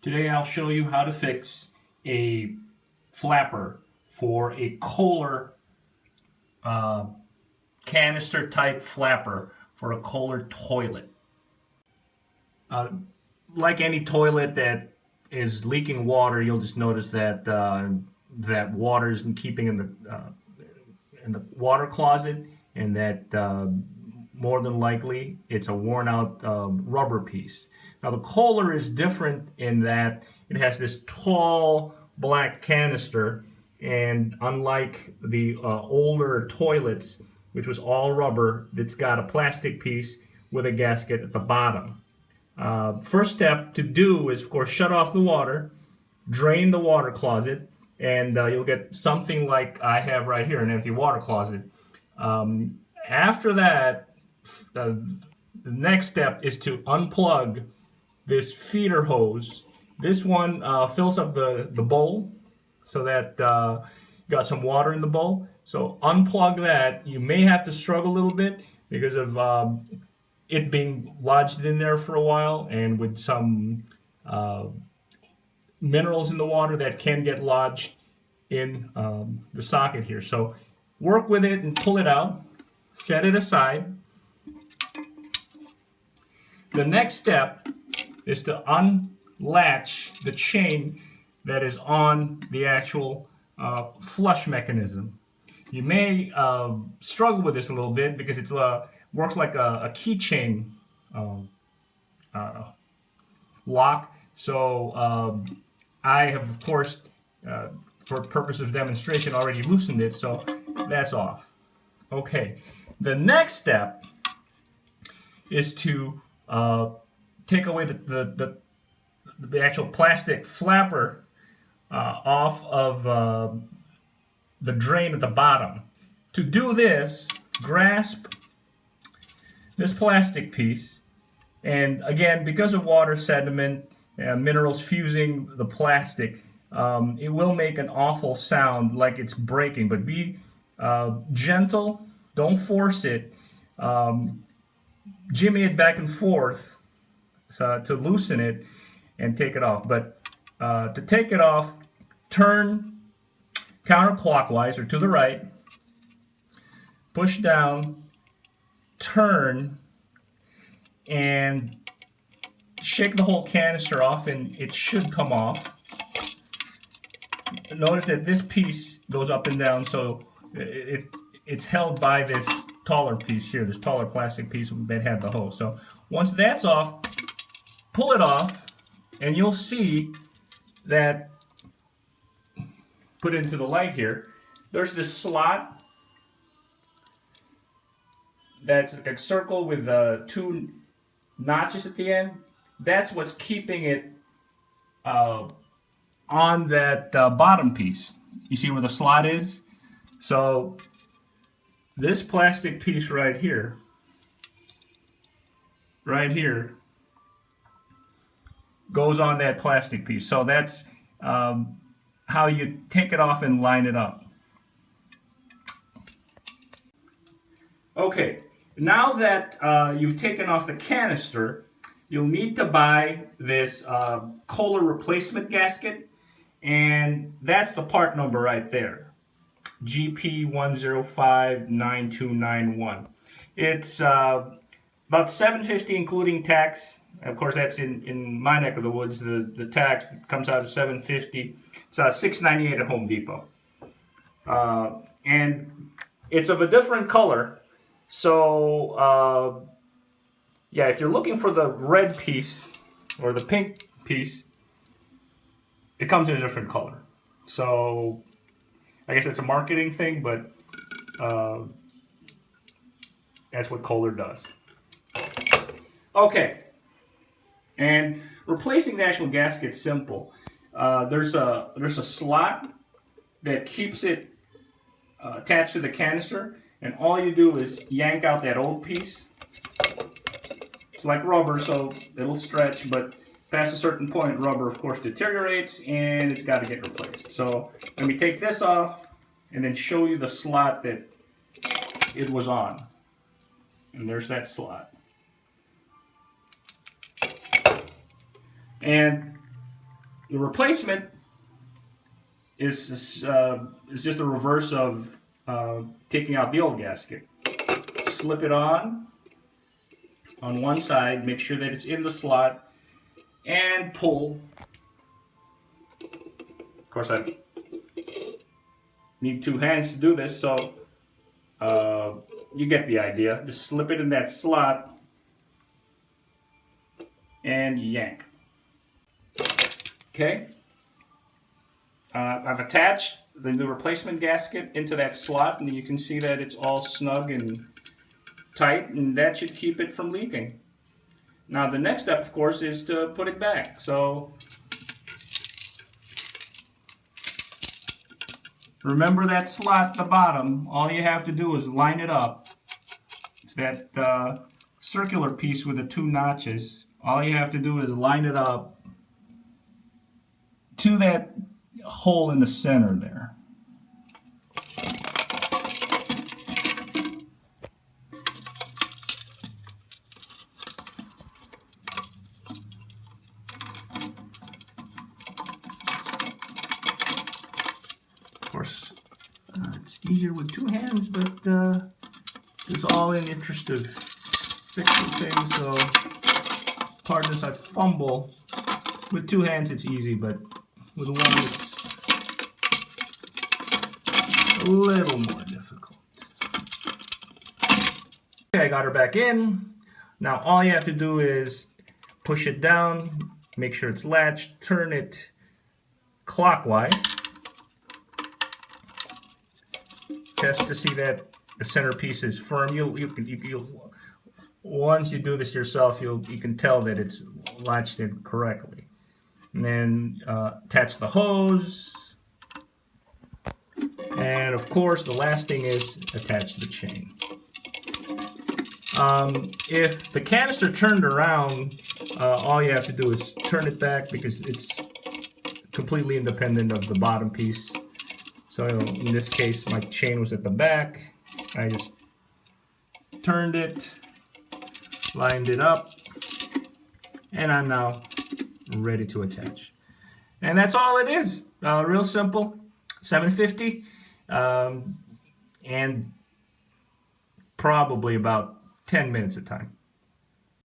Today I'll show you how to fix a flapper for a Kohler canister type flapper for a Kohler toilet. Like any toilet that is leaking water, you'll just notice that that water isn't keeping in the water closet, and that more than likely it's a worn out rubber piece. Now the Kohler is different in that it has this tall black canister, and unlike the older toilets, which was all rubber, it's got a plastic piece with a gasket at the bottom. First step to do is, of course, shut off the water, drain the water closet, and you'll get something like I have right here, an empty water closet. After that, the next step is to unplug this feeder hose. This one fills up the bowl so that you got some water in the bowl. So unplug that. You may have to struggle a little bit because of it being lodged in there for a while, and with some minerals in the water that can get lodged in the socket here. So work with it and pull it out, set it aside. The next step is to unlatch the chain that is on the actual flush mechanism. You may struggle with this a little bit because it works like a keychain lock. So I have, of course, for purpose of demonstration, already loosened it, so that's off. Okay, the next step is to take away the actual plastic flapper off of the drain at the bottom. To do this, grasp this plastic piece, and again, because of water, sediment, minerals fusing the plastic, it will make an awful sound like it's breaking, but be gentle, don't force it. Jimmy it back and forth to loosen it and take it off. But to take it off, turn counterclockwise or to the right, push down, turn, and shake the whole canister off, and it should come off. Notice that this piece goes up and down, so it's held by this taller piece here, this taller plastic piece that had the hose. So once that's off, pull it off, and you'll see that, put into the light here, there's this slot that's like a circle with two notches at the end. That's what's keeping it on that bottom piece. You see where the slot is? So this plastic piece right here, goes on that plastic piece. So that's how you take it off and line it up. Okay, now that you've taken off the canister, you'll need to buy this Kohler replacement gasket, and that's the part number right there, GP1059291. It's about $7.50 including tax. Of course, that's in my neck of the woods. The tax comes out at $7.50. It's $6.98 at Home Depot, and it's of a different color. So yeah, if you're looking for the red piece or the pink piece, it comes in a different color. So I guess it's a marketing thing, but that's what Kohler does. Okay, and replacing the actual gasket's simple. There's a slot that keeps it attached to the canister, and all you do is yank out that old piece. It's like rubber, so it'll stretch, but past a certain point, rubber, of course, deteriorates, and it's got to get replaced. So let me take this off and then show you the slot that it was on. And there's that slot. And The replacement is just the reverse of taking out the old gasket. Slip it on one side, make sure that it's in the slot, and pull. Of course, I need 2 hands to do this, so you get the idea. Just slip it in that slot and yank. Okay. I've attached the new replacement gasket into that slot, and you can see that it's all snug and tight, and that should keep it from leaking. Now the next step, of course, is to put it back. So remember that slot at the bottom. All you have to do is line it up. It's that circular piece with the 2 notches. All you have to do is line it up to that hole in the center there. Of course, it's easier with 2 hands, but it's all in the interest of fixing things, so pardon if I fumble. With 2 hands it's easy, but with 1 it's a little more difficult. Okay, I got her back in. Now all you have to do is push it down, make sure it's latched, turn it clockwise. Test to see that the centerpiece is firm. Once you do this yourself, you can tell that it's latched in correctly. And then attach the hose. And of course, the last thing is attach the chain. If the canister turned around, all you have to do is turn it back because it's completely independent of the bottom piece. So in this case, my chain was at the back. I just turned it, lined it up, and I'm now ready to attach. And that's all it is. Real simple. 750, and probably about 10 minutes of time.